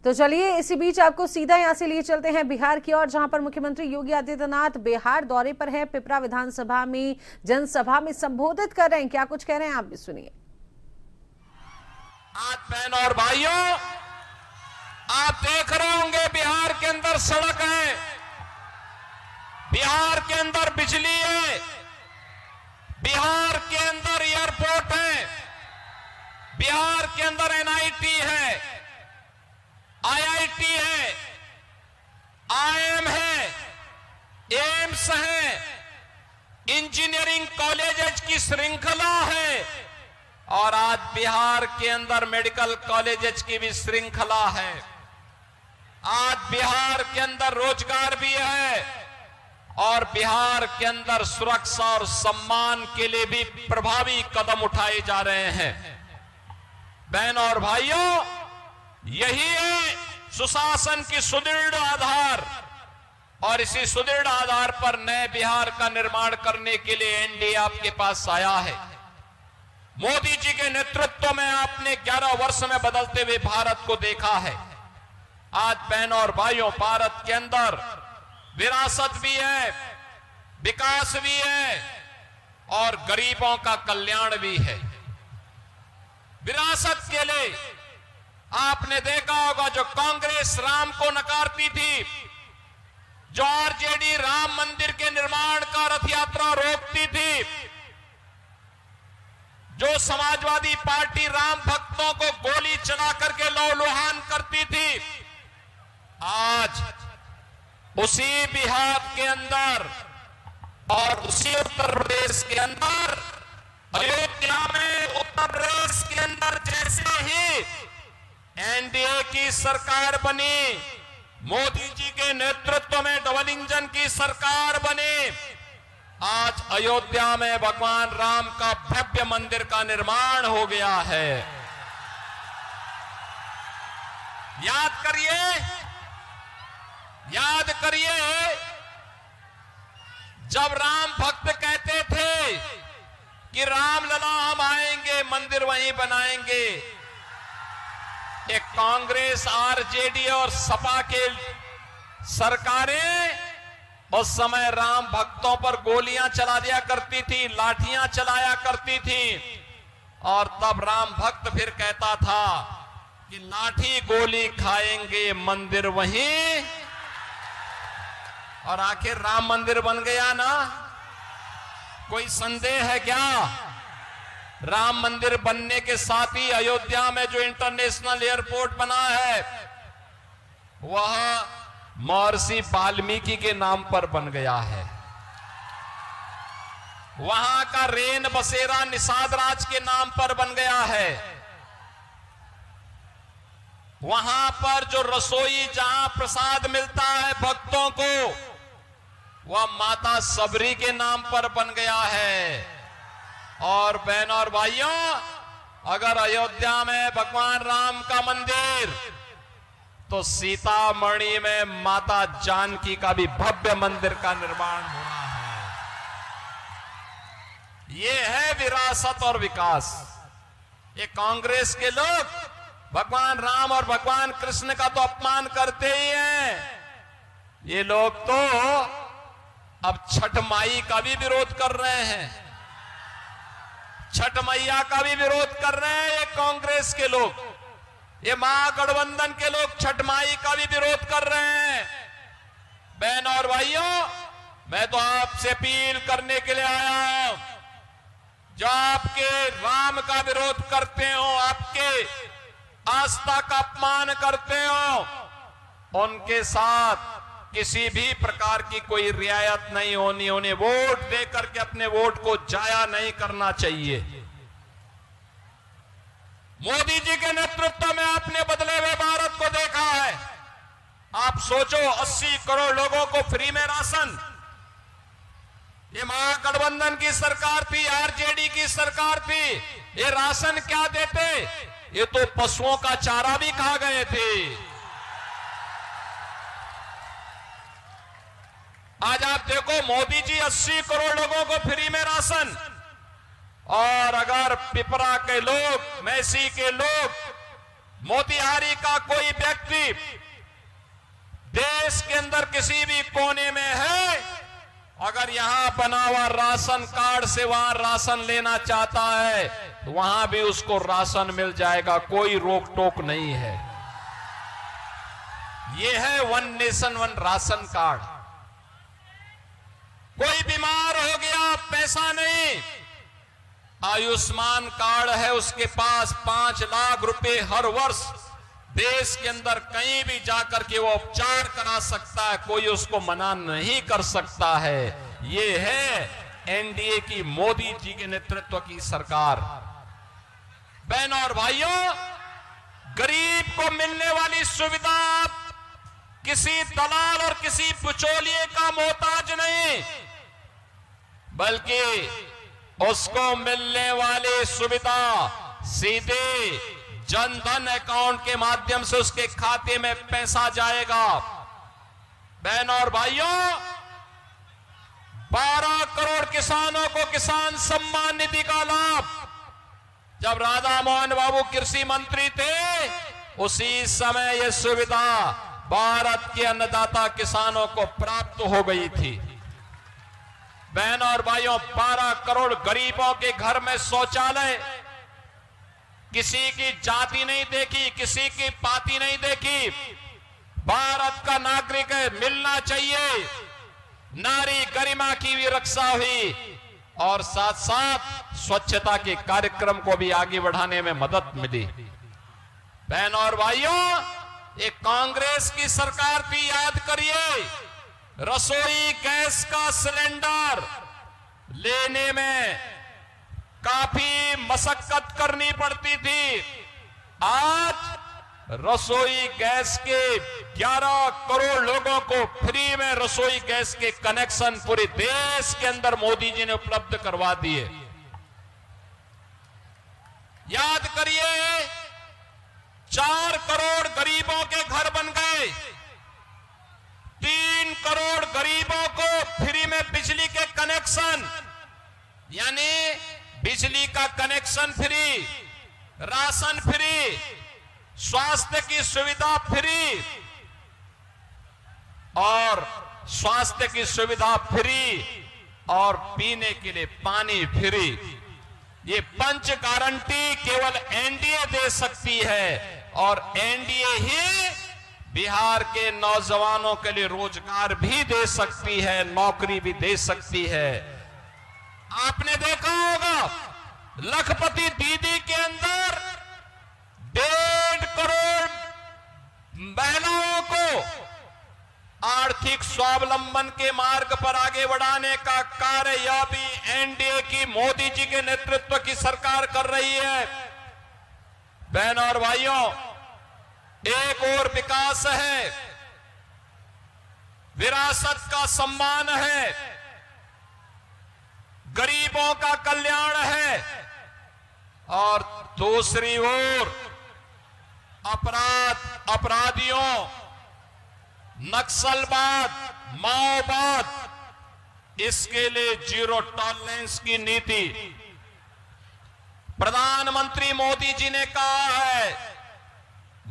तो चलिए इसी बीच आपको सीधा यहां से लिए चलते हैं बिहार की ओर, जहां पर मुख्यमंत्री योगी आदित्यनाथ बिहार दौरे पर हैं। पिपरा विधानसभा में जनसभा में संबोधित कर रहे हैं। क्या कुछ कह रहे हैं आप भी सुनिए। आज बहनों और भाइयों, आप देख रहे होंगे बिहार के अंदर सड़क है, बिहार के अंदर बिजली है, बिहार के अंदर एयरपोर्ट है, बिहार के अंदर एनआईटी है, आईआईटी है, आईएम है, एम्स है, इंजीनियरिंग कॉलेजेस की श्रृंखला है और आज बिहार के अंदर मेडिकल कॉलेजेस की भी श्रृंखला है। आज बिहार के अंदर रोजगार भी है और बिहार के अंदर सुरक्षा और सम्मान के लिए भी प्रभावी कदम उठाए जा रहे हैं। बहनों और भाइयों, यही है सुशासन की सुदृढ़ आधार और इसी सुदृढ़ आधार पर नए बिहार का निर्माण करने के लिए एनडीए आपके पास आया है। मोदी जी के नेतृत्व में आपने 11 वर्ष में बदलते हुए भारत को देखा है। आज बहनों और भाइयों, भारत के अंदर विरासत भी है, विकास भी है और गरीबों का कल्याण भी है। विरासत के लिए आपने देखा होगा, जो कांग्रेस राम को नकारती थी, जो आरजेडी राम मंदिर के निर्माण का रथ यात्रा रोकती थी, जो समाजवादी पार्टी राम भक्तों को गोली चला करके लौलुहान करती थी, आज उसी बिहार के अंदर और उसी उत्तर प्रदेश के अंदर, अयोध्या में उत्तर प्रदेश के अंदर जैसे ही एनडीए की सरकार बनी, मोदी जी के नेतृत्व में डबल इंजन की सरकार बनी, आज अयोध्या में भगवान राम का भव्य मंदिर का निर्माण हो गया है। याद करिए जब राम भक्त कहते थे कि राम लला हम आएंगे, मंदिर वहीं बनाएंगे, एक कांग्रेस, आरजेडी और सपा के सरकारें उस समय राम भक्तों पर गोलियां चला दिया करती थी, लाठियां चलाया करती थी और तब राम भक्त फिर कहता था कि लाठी गोली खाएंगे, मंदिर वहीं। और आखिर राम मंदिर बन गया ना। कोई संदेह है क्या? राम मंदिर बनने के साथ ही अयोध्या में जो इंटरनेशनल एयरपोर्ट बना है वह महर्षि वाल्मीकि के नाम पर बन गया है। वहां का रेन बसेरा निषाद राज के नाम पर बन गया है। वहां पर जो रसोई, जहां प्रसाद मिलता है भक्तों को, वह माता सबरी के नाम पर बन गया है। और बहनों और भाइयों, अगर अयोध्या में भगवान राम का मंदिर, तो सीतामढ़ी में माता जानकी का भी भव्य मंदिर का निर्माण हो रहा है। ये है विरासत और विकास। ये कांग्रेस के लोग भगवान राम और भगवान कृष्ण का तो अपमान करते ही हैं। ये लोग तो अब छठ माई का भी विरोध कर रहे हैं, छठ मैया का भी विरोध कर रहे हैं ये कांग्रेस के लोग। ये महागठबंधन के लोग छठ माई का भी विरोध कर रहे हैं। बहनों और भाइयों, मैं तो आपसे अपील करने के लिए आया हूं, जो आपके राम का विरोध करते हो, आपके आस्था का अपमान करते हो, उनके साथ किसी भी प्रकार की कोई रियायत नहीं होनी। उन्हें वोट देकर के अपने वोट को जाया नहीं करना चाहिए। मोदी जी के नेतृत्व में आपने बदले हुए भारत को देखा है। आप सोचो, 80 करोड़ लोगों को फ्री में राशन। ये महागठबंधन की सरकार थी, आरजेडी की सरकार थी। ये राशन क्या देते? ये तो पशुओं का चारा भी खा गए थे। आज आप देखो, मोदी जी 80 करोड़ लोगों को फ्री में राशन, और अगर पिपरा के लोग, मैसी के लोग, मोतिहारी का कोई व्यक्ति गरीब देश के अंदर किसी भी कोने में है, अगर यहां बना हुआ राशन कार्ड से वहां राशन लेना चाहता है तो वहां भी उसको राशन मिल जाएगा, कोई रोक टोक नहीं है। ये है one nation one ration card. कोई बीमार हो गया, पैसा नहीं, आयुष्मान कार्ड है उसके पास, 5 लाख रुपए हर वर्ष देश के अंदर कहीं भी जाकर के वो उपचार करा सकता है, कोई उसको मना नहीं कर सकता है। ये है एनडीए की मोदी जी के नेतृत्व की सरकार। बहनों और भाइयों, गरीब को मिलने वाली सुविधा किसी दलाल और किसी बिचौलिए का मोहताज नहीं, बल्कि उसको मिलने वाली सुविधा सीधे जनधन अकाउंट के माध्यम से उसके खाते में पैसा जाएगा। बहनों और भाइयों, 12 करोड़ किसानों को किसान सम्मान निधि का लाभ जब राधा मोहन बाबू कृषि मंत्री थे, उसी समय यह सुविधा भारत के अन्नदाता किसानों को प्राप्त हो गई थी। बहनों और भाइयों, 12 करोड़ गरीबों के घर में शौचालय, किसी की जाति नहीं देखी, किसी की पाति नहीं देखी, भारत का नागरिक है, मिलना चाहिए। नारी गरिमा की भी रक्षा हुई और साथ साथ स्वच्छता के कार्यक्रम को भी आगे बढ़ाने में मदद मिली। बहनों और भाइयों, एक कांग्रेस की सरकार थी, याद करिए, रसोई गैस का सिलेंडर लेने में काफी मशक्कत करनी पड़ती थी। आज रसोई गैस के 11 करोड़ लोगों को फ्री में रसोई गैस के कनेक्शन पूरे देश के अंदर मोदी जी ने उपलब्ध करवा दिए। याद करिए, 4 करोड़ गरीबों के घर बन गए, 3 करोड़ गरीबों को फ्री में बिजली के कनेक्शन, यानी बिजली का कनेक्शन फ्री, राशन फ्री, स्वास्थ्य की सुविधा फ्री और स्वास्थ्य की सुविधा फ्री और पीने के लिए पानी फ्री। ये पंच गारंटी केवल एनडीए दे सकती है और एनडीए ही बिहार के नौजवानों के लिए रोजगार भी दे सकती है, नौकरी भी दे सकती है। आपने देखा होगा लखपति दीदी के अंदर 1.5 करोड़ महिलाओं को आर्थिक स्वावलंबन के मार्ग पर आगे बढ़ाने का कार्य यह भी एनडीए की मोदी जी के नेतृत्व की सरकार कर रही है। बहनों और भाइयों, एक और विकास है, विरासत का सम्मान है, गरीबों का कल्याण है और दूसरी ओर अपराधियों, नक्सलवाद, माओवाद, इसके लिए जीरो टॉलरेंस की नीति। प्रधानमंत्री मोदी जी ने कहा है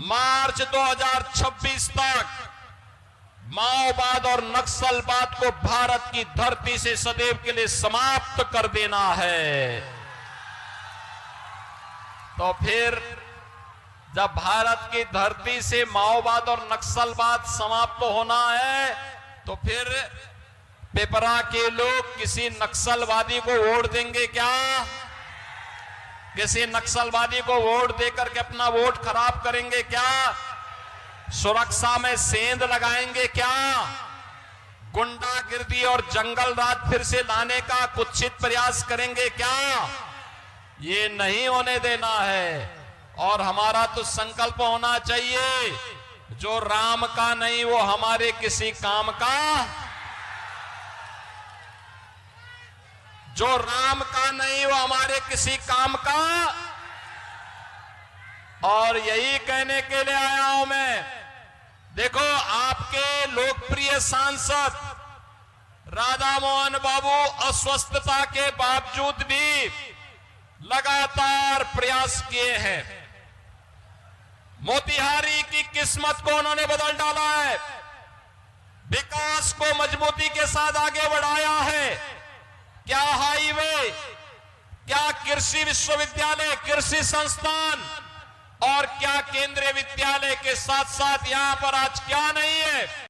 मार्च 2026 तक माओवाद और नक्सलवाद को भारत की धरती से सदैव के लिए समाप्त कर देना है। तो फिर जब भारत की धरती से माओवाद और नक्सलवाद समाप्त होना है तो फिर पिपरा के लोग किसी नक्सलवादी को वोट देंगे क्या? किसी नक्सलवादी को वोट देकर के अपना वोट खराब करेंगे क्या? सुरक्षा में सेंध लगाएंगे क्या? गुंडागिर्दी और जंगल राज फिर से लाने का कुत्सित प्रयास करेंगे क्या? ये नहीं होने देना है। और हमारा तो संकल्प होना चाहिए, जो राम का नहीं वो हमारे किसी काम का, जो राम का नहीं वो हमारे किसी काम का। और यही कहने के लिए आया हूं मैं। देखो, आपके लोकप्रिय सांसद राधा मोहन बाबू अस्वस्थता के बावजूद भी लगातार प्रयास किए हैं। मोतिहारी की किस्मत को उन्होंने बदल डाला है, विकास को मजबूती के साथ आगे बढ़ाया है। क्या हाईवे, क्या कृषि विश्वविद्यालय, कृषि संस्थान और क्या केंद्रीय विद्यालय के साथ साथ यहां पर आज क्या नहीं है।